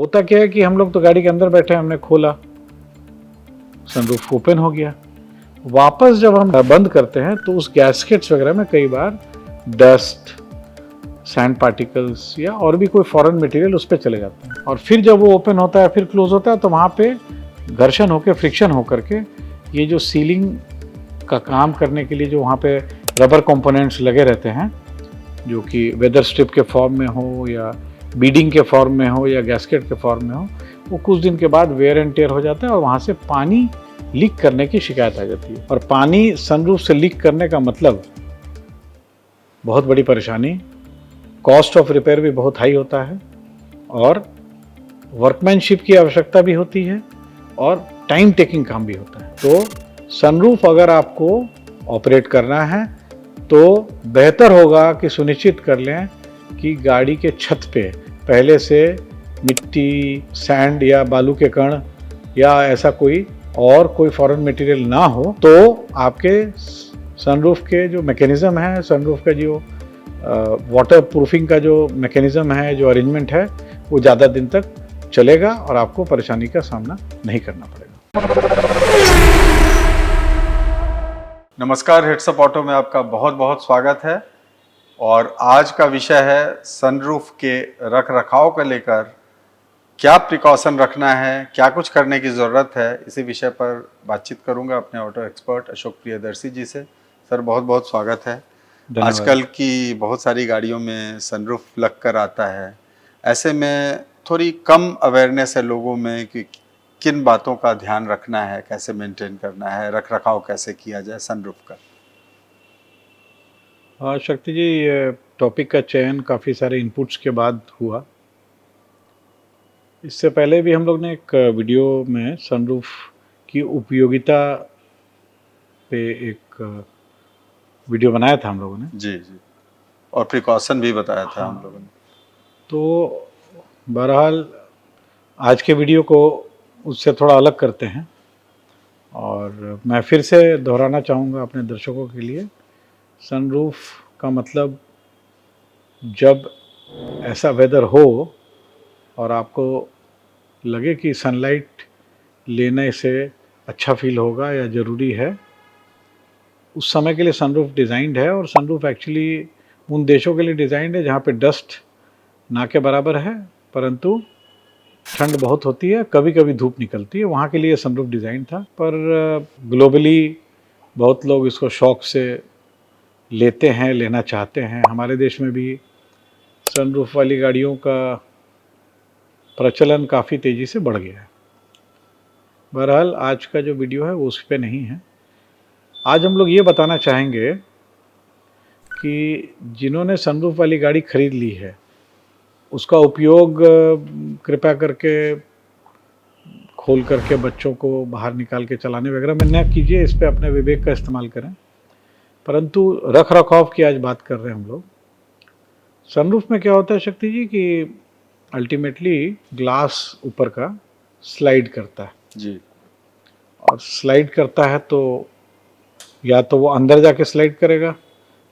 होता क्या है कि हम लोग तो गाड़ी के अंदर बैठे हैं, हमने खोला, सनरूफ ओपन हो गया। वापस जब हम बंद करते हैं तो उस गैस्केट्स वगैरह में कई बार डस्ट, सैंड पार्टिकल्स या और भी कोई फॉरेन मटेरियल उस पर चले जाते हैं, और फिर जब वो ओपन होता है फिर क्लोज होता है तो वहाँ पे घर्षण होकर, फ्रिक्शन होकर के ये जो सीलिंग का काम करने के लिए जो वहाँ पे रबर कंपोनेंट्स लगे रहते हैं, जो कि वेदर स्ट्रिप के फॉर्म में हो या बीडिंग के फॉर्म में हो या गैस्केट के फॉर्म में हो, वो कुछ दिन के बाद वेयर एंड टेयर हो जाता है और वहाँ से पानी लीक करने की शिकायत आ जाती है। और पानी सनरूफ से लीक करने का मतलब बहुत बड़ी परेशानी, कॉस्ट ऑफ रिपेयर भी बहुत हाई होता है और वर्कमैनशिप की आवश्यकता भी होती है और टाइम टेकिंग काम भी होता है। तो सनरूफ अगर आपको ऑपरेट करना है तो बेहतर होगा कि सुनिश्चित कर लें कि गाड़ी के छत पे पहले से मिट्टी, सैंड या बालू के कण या ऐसा कोई फॉरेन मटेरियल ना हो, तो आपके सनरूफ के जो मैकेनिज्म है, सनरूफ का जो वाटर प्रूफिंग का जो मैकेनिज्म है, जो अरेंजमेंट है, वो ज़्यादा दिन तक चलेगा और आपको परेशानी का सामना नहीं करना पड़ेगा। नमस्कार, हिट्स अप ऑटो में आपका बहुत बहुत स्वागत है। और आज का विषय है सनरूफ के रख रखाव को लेकर क्या प्रिकॉशन रखना है, क्या कुछ करने की ज़रूरत है। इसी विषय पर बातचीत करूंगा अपने ऑटो एक्सपर्ट अशोक प्रियदर्शी जी से। सर, बहुत बहुत स्वागत है। आजकल की बहुत सारी गाड़ियों में सनरूफ लग कर आता है, ऐसे में थोड़ी कम अवेयरनेस है लोगों में कि किन बातों का ध्यान रखना है, कैसे मेंटेन करना है, रख रखाव कैसे किया जाए सनरूफ का। हाँ शक्ति जी, ये टॉपिक का चयन काफ़ी सारे इनपुट्स के बाद हुआ। इससे पहले भी हम लोग ने एक वीडियो में सनरूफ की उपयोगिता पे एक वीडियो बनाया था हम लोगों ने। जी जी, और प्रिकॉशन भी बताया था हम लोगों ने। तो बहरहाल आज के वीडियो को उससे थोड़ा अलग करते हैं और मैं फिर से दोहराना चाहूँगा अपने दर्शकों के लिए, सनरूफ का मतलब जब ऐसा वेदर हो और आपको लगे कि सनलाइट लेने से अच्छा फील होगा या ज़रूरी है, उस समय के लिए सनरूफ डिज़ाइंड है। और सनरूफ एक्चुअली उन देशों के लिए डिज़ाइंड है जहाँ पे डस्ट ना के बराबर है, परंतु ठंड बहुत होती है, कभी कभी धूप निकलती है, वहाँ के लिए सनरूफ डिज़ाइन था। पर ग्लोबली बहुत लोग इसको शौक से लेते हैं, लेना चाहते हैं। हमारे देश में भी सनरूफ वाली गाड़ियों का प्रचलन काफ़ी तेज़ी से बढ़ गया है। बहरहाल आज का जो वीडियो है वो उस पर नहीं है। आज हम लोग ये बताना चाहेंगे कि जिन्होंने सनरूफ वाली गाड़ी खरीद ली है उसका उपयोग कृपया करके खोल करके बच्चों को बाहर निकाल के चलाने वगैरह में न कीजिए, इस पे अपने विवेक का इस्तेमाल करें। परंतु रख रखाव की आज बात कर रहे हैं हम लोग। सनरूफ में क्या होता है शक्ति जी कि अल्टीमेटली ग्लास ऊपर का स्लाइड करता है जी, और स्लाइड करता है तो या तो वो अंदर जाके स्लाइड करेगा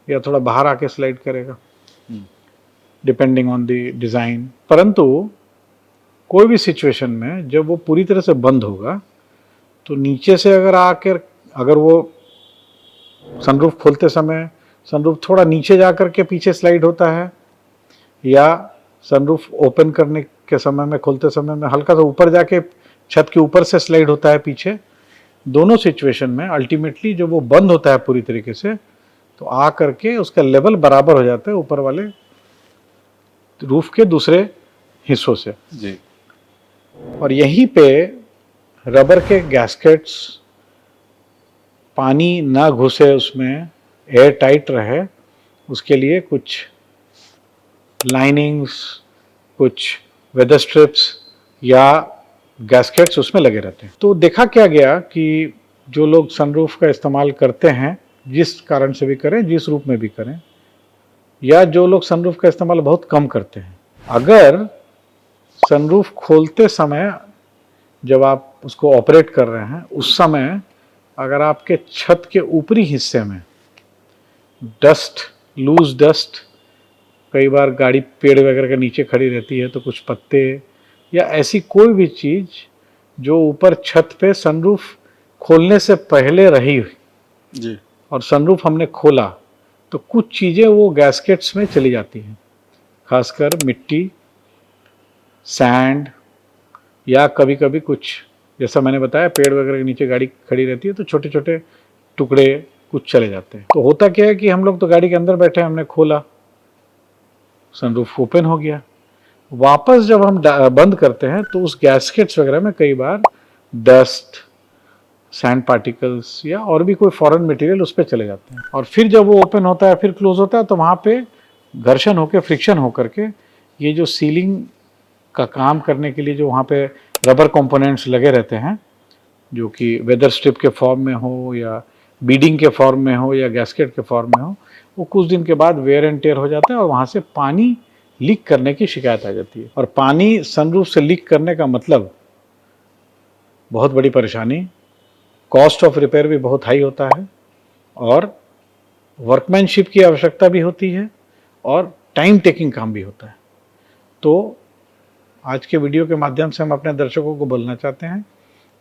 या थोड़ा बाहर आके स्लाइड करेगा, डिपेंडिंग ऑन द डिज़ाइन। परंतु कोई भी सिचुएशन में जब वो पूरी तरह से बंद होगा तो नीचे से अगर वो सनरूफ खोलते समय सनरूफ थोड़ा नीचे जा कर के पीछे स्लाइड होता है, या सनरूफ ओपन करने के समय में, खोलते समय में हल्का सा ऊपर जाके छत के ऊपर से स्लाइड होता है पीछे, दोनों सिचुएशन में अल्टीमेटली जब वो बंद होता है पूरी तरीके से तो आ करके उसका लेवल बराबर हो जाता है ऊपर वाले रूफ के दूसरे हिस्सों से जी। और यहीं पे रबर के गैस्केट्स, पानी ना घुसे उसमें, एयर टाइट रहे, उसके लिए कुछ लाइनिंग्स, कुछ वेदर स्ट्रिप्स या गैस्केट्स उसमें लगे रहते हैं। तो देखा क्या गया कि जो लोग सनरूफ का इस्तेमाल करते हैं, जिस कारण से भी करें, जिस रूप में भी करें, या जो लोग सनरूफ का इस्तेमाल बहुत कम करते हैं, अगर सनरूफ खोलते समय जब आप उसको ऑपरेट कर रहे हैं उस समय अगर आपके छत के ऊपरी हिस्से में डस्ट, लूज डस्ट, कई बार गाड़ी पेड़ वगैरह के नीचे खड़ी रहती है तो कुछ पत्ते या ऐसी कोई भी चीज़ जो ऊपर छत पे सनरूफ खोलने से पहले रही जी। और सनरूफ हमने खोला तो कुछ चीज़ें वो गैस्केट्स में चली जाती हैं, खासकर मिट्टी, सैंड, या कभी कभी कुछ, जैसा मैंने बताया पेड़ वगैरह के नीचे गाड़ी खड़ी रहती है तो छोटे छोटे टुकड़े कुछ चले जाते हैं। तो होता क्या है कि हम लोग तो गाड़ी के अंदर बैठे, हमने खोला, सनरूफ ओपन हो गया। वापस जब हम बंद करते हैं तो उस गैस्केट्स वगैरह में कई बार डस्ट, सैंड पार्टिकल्स या और भी कोई फॉरेन मटेरियल उस पर चले जाते हैं, और फिर जब वो ओपन होता है फिर क्लोज होता है तो वहाँ पे घर्षण होकर, फ्रिक्शन होकर के ये जो सीलिंग का काम करने के लिए जो वहाँ पे रबर कंपोनेंट्स लगे रहते हैं, जो कि वेदर स्ट्रिप के फॉर्म में हो या बीडिंग के फॉर्म में हो या गैस्केट के फॉर्म में हो, वो कुछ दिन के बाद वेयर एंड टेयर हो जाता है और वहाँ से पानी लीक करने की शिकायत आ जाती है। और पानी सनरूफ से लीक करने का मतलब बहुत बड़ी परेशानी, कॉस्ट ऑफ रिपेयर भी बहुत हाई होता है और वर्कमैनशिप की आवश्यकता भी होती है और टाइम टेकिंग काम भी होता है। तो आज के वीडियो के माध्यम से हम अपने दर्शकों को बोलना चाहते हैं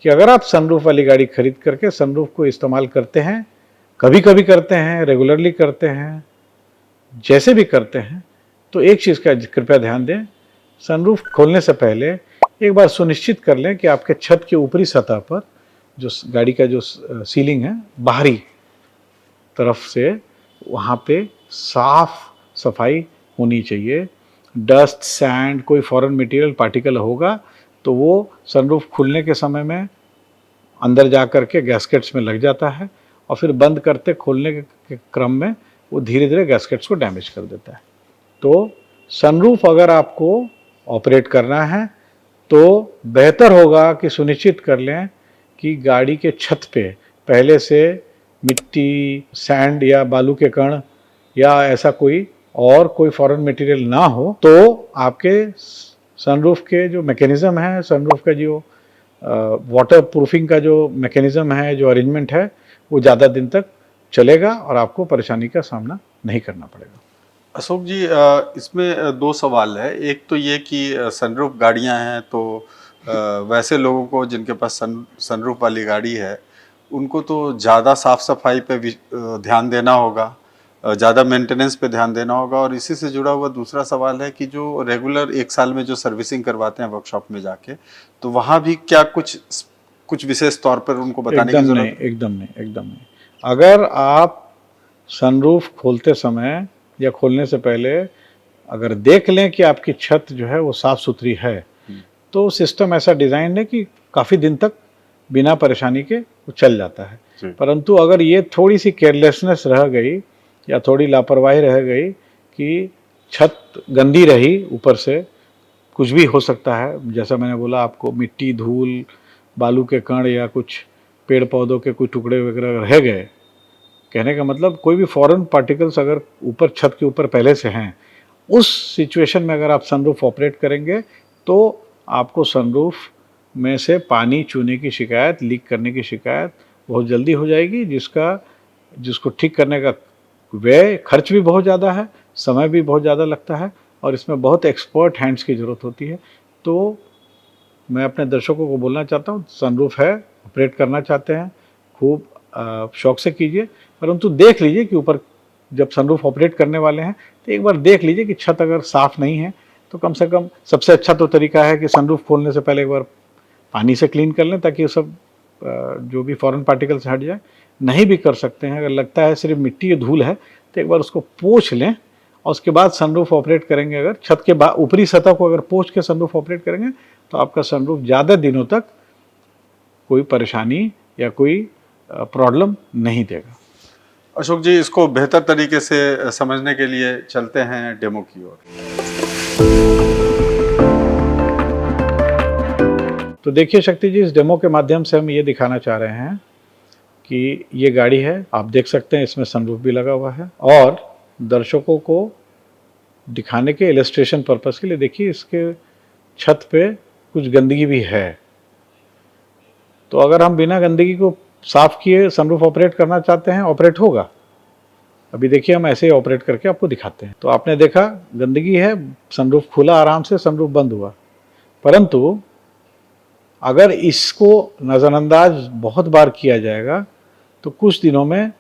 कि अगर आप सनरूफ वाली गाड़ी खरीद करके सनरूफ को इस्तेमाल करते हैं, कभी कभी करते हैं, रेगुलरली करते हैं, जैसे भी करते हैं, तो एक चीज़ का कृपया ध्यान दें, सनरूफ खोलने से पहले एक बार सुनिश्चित कर लें कि आपके छत के ऊपरी सतह पर जो गाड़ी का जो सीलिंग है बाहरी तरफ से, वहाँ पे साफ सफाई होनी चाहिए। डस्ट, सैंड, कोई फॉरेन मटेरियल पार्टिकल होगा तो वो सनरूफ खुलने के समय में अंदर जा कर के गैस्केट्स में लग जाता है और फिर बंद करते खोलने के क्रम में वो धीरे धीरे गैस्केट्स को डैमेज कर देता है। तो सनरूफ अगर आपको ऑपरेट करना है तो बेहतर होगा कि सुनिश्चित कर लें कि गाड़ी के छत पे पहले से मिट्टी, सैंड या बालू के कण या ऐसा कोई और कोई फॉरेन मटेरियल ना हो, तो आपके सनरूफ के जो मैकेनिज्म है, सनरूफ का जो वाटर प्रूफिंग का जो मैकेनिज्म है, जो अरेंजमेंट है, वो ज़्यादा दिन तक चलेगा और आपको परेशानी का सामना नहीं करना पड़ेगा। अशोक जी, इसमें दो सवाल है। एक तो ये कि सनरूफ गाड़ियां हैं तो वैसे लोगों को जिनके पास सनरूफ वाली गाड़ी है उनको तो ज़्यादा साफ सफाई पे ध्यान देना होगा, ज़्यादा मेंटेनेंस पे ध्यान देना होगा। और इसी से जुड़ा हुआ दूसरा सवाल है कि जो रेगुलर एक साल में जो सर्विसिंग करवाते हैं वर्कशॉप में जाके, तो वहाँ भी क्या कुछ विशेष तौर पर उनको बताने की जरूरत है? एकदम नहीं। अगर आप सनरूफ खोलते समय या खोलने से पहले अगर देख लें कि आपकी छत जो है वो साफ़ सुथरी है, तो सिस्टम ऐसा डिज़ाइन है कि काफ़ी दिन तक बिना परेशानी के वो चल जाता है। परंतु अगर ये थोड़ी सी केयरलेसनेस रह गई या थोड़ी लापरवाही रह गई कि छत गंदी रही, ऊपर से कुछ भी हो सकता है, जैसा मैंने बोला आपको, मिट्टी, धूल, बालू के कण या कुछ पेड़ पौधों के कुछ टुकड़े वगैरह रह गए, कहने का मतलब कोई भी फॉरेन पार्टिकल्स अगर ऊपर छत के ऊपर पहले से हैं, उस सिचुएशन में अगर आप सनरूफ ऑपरेट करेंगे तो आपको सनरूफ में से पानी चूने की शिकायत, लीक करने की शिकायत बहुत जल्दी हो जाएगी, जिसको ठीक करने का व्यय, खर्च भी बहुत ज़्यादा है, समय भी बहुत ज़्यादा लगता है और इसमें बहुत एक्सपर्ट हैंड्स की ज़रूरत होती है। तो मैं अपने दर्शकों को बोलना चाहता हूँ, सनरूफ है, ऑपरेट करना चाहते हैं, खूब शौक से कीजिए, परंतु देख लीजिए कि ऊपर जब सनरूफ ऑपरेट करने वाले हैं तो एक बार देख लीजिए कि छत अगर साफ़ नहीं है तो कम से कम सबसे अच्छा तो तरीका है कि सनरूफ खोलने से पहले एक बार पानी से क्लीन कर लें ताकि सब जो भी फॉरेन पार्टिकल्स हट जाए। नहीं भी कर सकते हैं, अगर लगता है सिर्फ मिट्टी या धूल है तो एक बार उसको पोंछ लें और उसके बाद सनरूफ ऑपरेट करेंगे। अगर छत के ऊपरी सतह को अगर पोंछ के सनरूफ ऑपरेट करेंगे तो आपका सनरूफ ज़्यादा दिनों तक कोई परेशानी या कोई प्रॉब्लम नहीं देगा। अशोक जी, इसको बेहतर तरीके से समझने के लिए चलते हैं डेमो की ओर। तो देखिए शक्ति जी, इस डेमो के माध्यम से हम ये दिखाना चाह रहे हैं कि ये गाड़ी है, आप देख सकते हैं इसमें सनरूफ भी लगा हुआ है, और दर्शकों को दिखाने के इलस्ट्रेशन पर्पस के लिए देखिए इसके छत पे कुछ गंदगी भी है। तो अगर हम बिना गंदगी को साफ किए सनरूफ ऑपरेट करना चाहते हैं, ऑपरेट होगा। अभी देखिए हम ऐसे ही ऑपरेट करके आपको दिखाते हैं। तो आपने देखा गंदगी है, सनरूफ खुला आराम से, सनरूफ बंद हुआ। परंतु अगर इसको नज़रअंदाज बहुत बार किया जाएगा तो कुछ दिनों में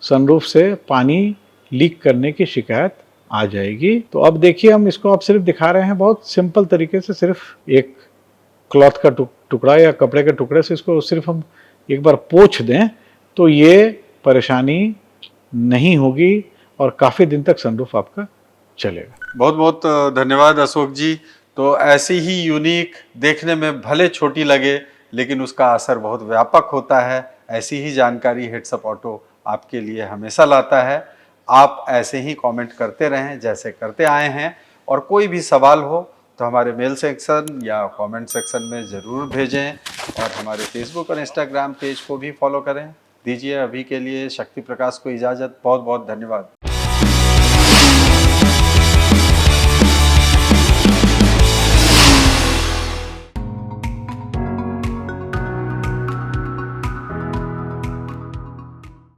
सनरूफ से पानी लीक करने की शिकायत आ जाएगी। तो अब देखिए, हम इसको अब सिर्फ दिखा रहे हैं बहुत सिंपल तरीके से, सिर्फ एक क्लॉथ का टुकड़ा या कपड़े के टुकड़े से इसको सिर्फ हम एक बार पोंछ दें तो ये परेशानी नहीं होगी और काफ़ी दिन तक सनरूफ आपका चलेगा। बहुत बहुत धन्यवाद अशोक जी। तो ऐसी ही यूनिक, देखने में भले छोटी लगे लेकिन उसका असर बहुत व्यापक होता है, ऐसी ही जानकारी हेड्स अप ऑटो आपके लिए हमेशा लाता है। आप ऐसे ही कमेंट करते रहें जैसे करते आए हैं, और कोई भी सवाल हो तो हमारे मेल सेक्शन या कमेंट सेक्शन में ज़रूर भेजें, और हमारे फेसबुक और इंस्टाग्राम पेज को भी फॉलो करें। दीजिए अभी के लिए शक्ति प्रकाश को इजाज़त। बहुत बहुत धन्यवाद।